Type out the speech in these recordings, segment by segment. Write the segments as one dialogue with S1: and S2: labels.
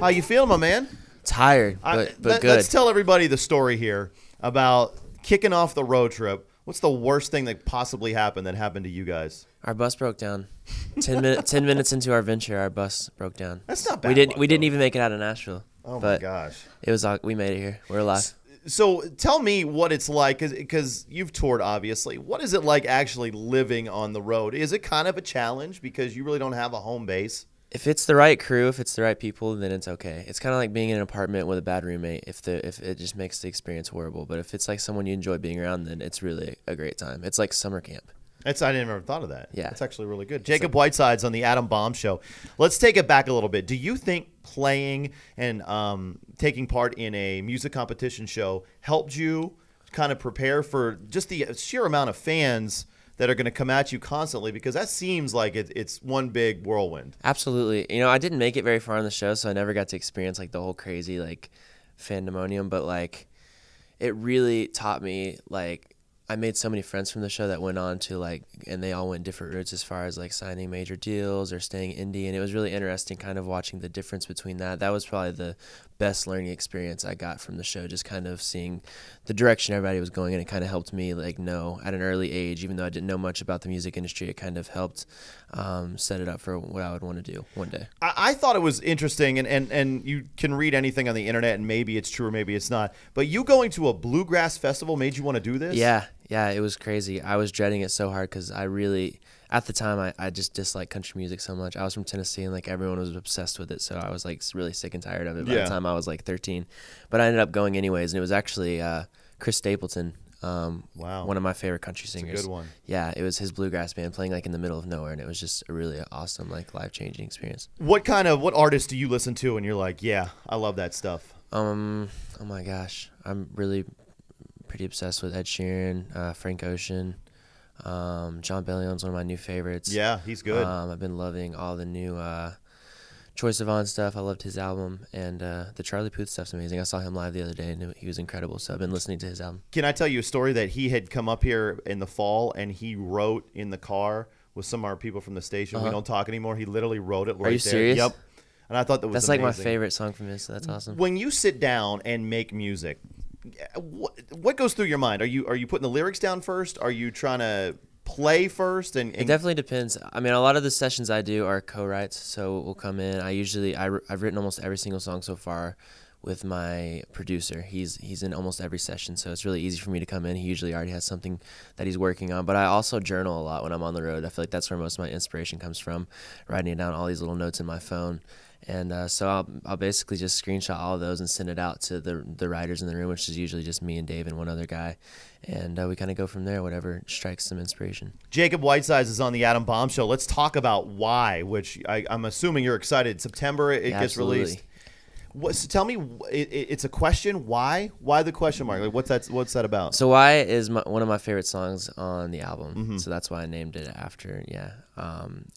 S1: How you feeling, my man?
S2: Tired, but good.
S1: Let's tell everybody the story here about kicking off the road trip. What's the worst thing that possibly happened to you guys?
S2: Our bus broke down. 10 minutes into our venture, our bus broke down.
S1: That's not bad.
S2: We didn't even make it out of Nashville.
S1: Oh my gosh!
S2: It was we made it here. We're alive.
S1: So tell me what it's like, because you've toured, obviously. What is it like actually living on the road? Is it kind of a challenge because you really don't have a home base?
S2: If it's the right crew, if it's the right people, then it's okay. It's kind of like being in an apartment with a bad roommate. If it just makes the experience horrible, but if it's like someone you enjoy being around, then it's really a great time. It's like summer camp.
S1: I didn't ever thought of that.
S2: Yeah,
S1: that's actually really good. Jacob Whitesides on the Adam Bomb Show. Let's take it back a little bit. Do you think playing and taking part in a music competition show helped you kind of prepare for just the sheer amount of fans that are going to come at you constantly, because that seems like it's one big whirlwind?
S2: Absolutely. You know, I didn't make it very far in the show, so I never got to experience like the whole crazy like fandemonium, but like it really taught me, like I made so many friends from the show that went on to like, and they all went different routes as far as like signing major deals or staying indie, and it was really interesting kind of watching the difference between that. That was probably the best learning experience I got from the show, just kind of seeing the direction everybody was going, and it kind of helped me like know at an early age, even though I didn't know much about the music industry, it kind of helped set it up for what I would want to do one day.
S1: I thought it was interesting, and you can read anything on the internet, and maybe it's true or maybe it's not, but you going to a bluegrass festival made you want to do this?
S2: Yeah, it was crazy. I was dreading it so hard because I really, at the time, I just disliked country music so much. I was from Tennessee, and like everyone was obsessed with it, so I was like really sick and tired of it by the time I was like 13. But I ended up going anyways, and it was actually Chris Stapleton, one of my favorite country singers.
S1: That's a good one.
S2: Yeah, it was his bluegrass band playing like in the middle of nowhere, and it was just a really awesome, like life-changing experience.
S1: What artists do you listen to, and you're like, yeah, I love that stuff?
S2: Oh my gosh, I'm really pretty obsessed with Ed Sheeran, Frank Ocean. John Bellion's one of my new favorites.
S1: Yeah, he's good.
S2: I've been loving all the new Troye Sivan stuff. I loved his album, and the Charlie Puth stuff's amazing. I saw him live the other day, and he was incredible, so I've been listening to his album.
S1: Can I tell you a story that he had come up here in the fall, and he wrote in the car with some of our people from the station. We don't talk anymore. He literally wrote it right there.
S2: Are you serious?
S1: Yep. And I thought that was
S2: That's
S1: amazing.
S2: like my favorite song from his, so that's awesome.
S1: When you sit down and make music, what goes through your mind? Are you putting the lyrics down first? Are you trying to play first? And
S2: it definitely depends. I mean, a lot of the sessions I do are co-writes, so we'll come in. I've written almost every single song so far with my producer. He's in almost every session, so it's really easy for me to come in. He usually already has something that he's working on, but I also journal a lot when I'm on the road. I feel like that's where most of my inspiration comes from, writing down all these little notes in my phone. And so I'll basically just screenshot all of those and send it out to the writers in the room, which is usually just me and Dave and one other guy. And we kind of go from there, whatever strikes some inspiration. Jacob
S1: Whitesides is on the Adam Bomb Show. Let's talk about Why, which I'm assuming you're excited. September it gets released. So tell me, it's a question. Why? Why the question mark? Like, what's that about?
S2: So Why is one of my favorite songs on the album. Mm-hmm. So that's why I named it after. Yeah.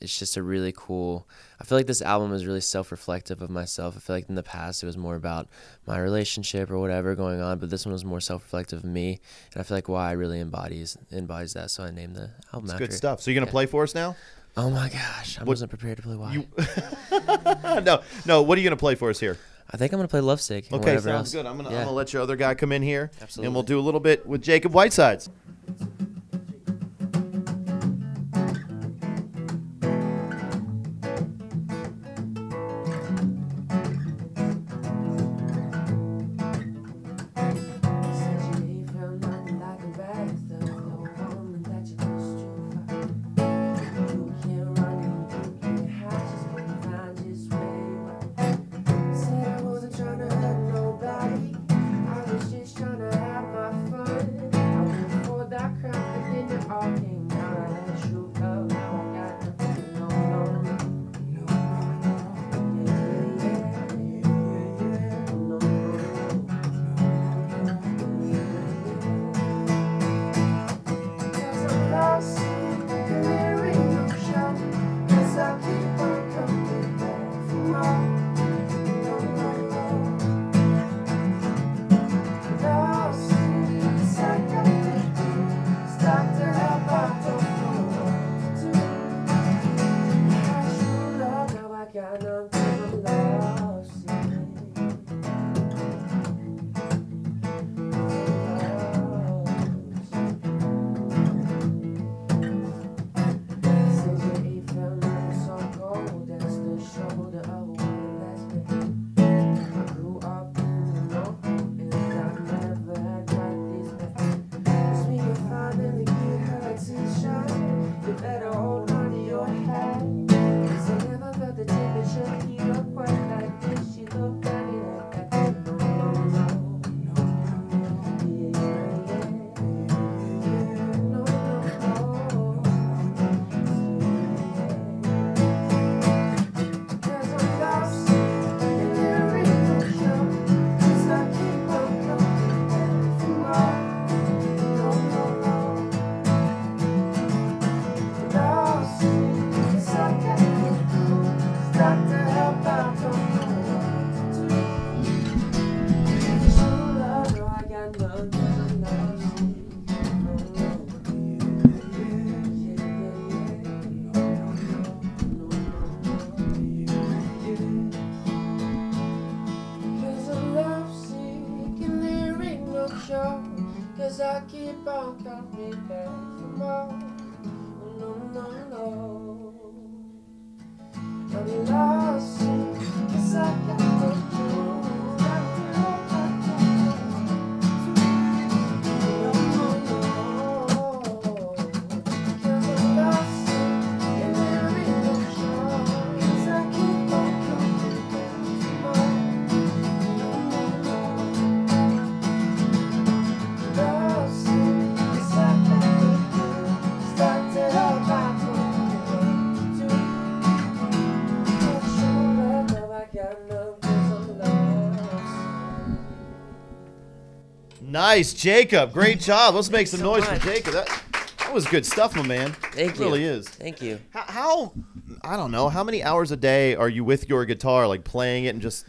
S2: It's just a really cool. I feel like this album is really self-reflective of myself. I feel like in the past it was more about my relationship or whatever going on, but this one was more self-reflective of me. And I feel like Why really embodies that. So I named the album after it.
S1: Good stuff. So you're gonna play for us now?
S2: Oh my gosh, I wasn't prepared to play Why.
S1: No. What are you gonna play for us here?
S2: I think I'm going to play Lovesick.
S1: Okay, sounds good. I'm gonna let your other guy come in here.
S2: Absolutely.
S1: And we'll do a little bit with Jacob Whitesides. Nice, Jacob. Great job. Let's make some
S2: so
S1: noise
S2: much.
S1: for Jacob. That was good stuff, my man.
S2: Thank
S1: it
S2: you.
S1: really is.
S2: Thank you.
S1: How, I don't know, how many hours a day are you with your guitar, like playing it and just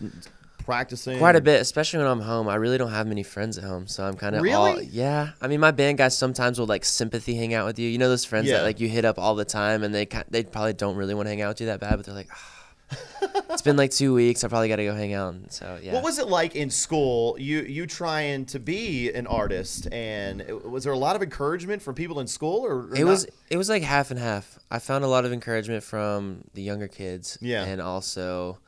S1: practicing?
S2: Quite a bit, especially when I'm home. I really don't have many friends at home, so I'm kind of
S1: Really?
S2: yeah. I mean, my band guys sometimes will like sympathy hang out with you. You know those friends
S1: Yeah.
S2: that like you hit up all the time, and they probably don't really want to hang out with you that bad, but they're like, it's been like 2 weeks. I probably got to go hang out. And so yeah.
S1: What was it like in school? You trying to be an artist, and was there a lot of encouragement from people in school, or
S2: It was like half and half. I found a lot of encouragement from the younger kids,
S1: Yeah.
S2: and also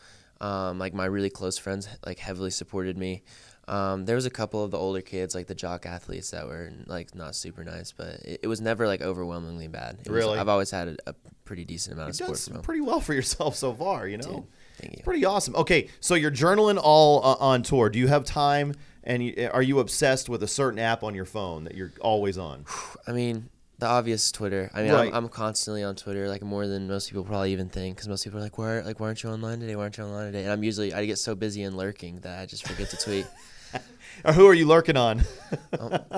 S2: like my really close friends like heavily supported me. There was a couple of the older kids, like the jock athletes, that were like not super nice, but it was never like overwhelmingly bad.
S1: Really?
S2: I've always had a pretty decent amount of
S1: You've done
S2: support from them.
S1: pretty well for yourself so far, you know.
S2: Dude, thank you.
S1: Pretty awesome. Okay, so you're journaling all on tour. Do you have time, and are you obsessed with a certain app on your phone that you're always on?
S2: I mean, the obvious Twitter. I mean,
S1: Right.
S2: I'm constantly on Twitter, like more than most people probably even think, because most people are like, why aren't you online today? Why aren't you online today? And I get so busy and lurking that I just forget to tweet.
S1: Or who are you lurking on?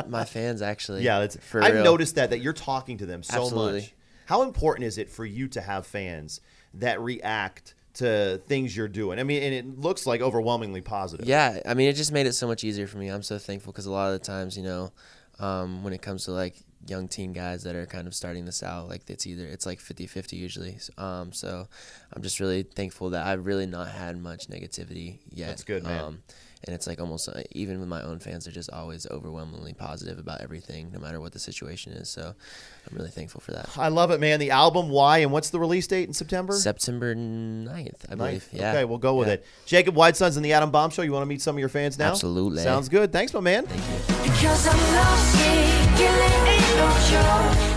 S2: My fans, actually.
S1: Yeah, I've noticed that you're talking to them so
S2: Absolutely.
S1: much. How important is it for you to have fans that react to things you're doing? I mean, and it looks like overwhelmingly positive.
S2: Yeah, I mean, it just made it so much easier for me. I'm so thankful because a lot of the times, you know, when it comes to like young teen guys that are kind of starting this out, like it's like 50-50 usually. So I'm just really thankful that I've really not had much negativity yet.
S1: That's good, man.
S2: And it's like almost even with my own fans, they're just always overwhelmingly positive about everything, no matter what the situation is. So I'm really thankful for that.
S1: I love it, man. The album, Why, and what's the release date in September?
S2: September 9th, I believe. Yeah.
S1: Okay, we'll go with it. Jacob Whitesides and the Adam Bomb Show. You want to meet some of your fans now?
S2: Absolutely.
S1: Sounds good. Thanks, my man.
S2: Thank you.
S3: Because I'm lovesick, you ain't no joke.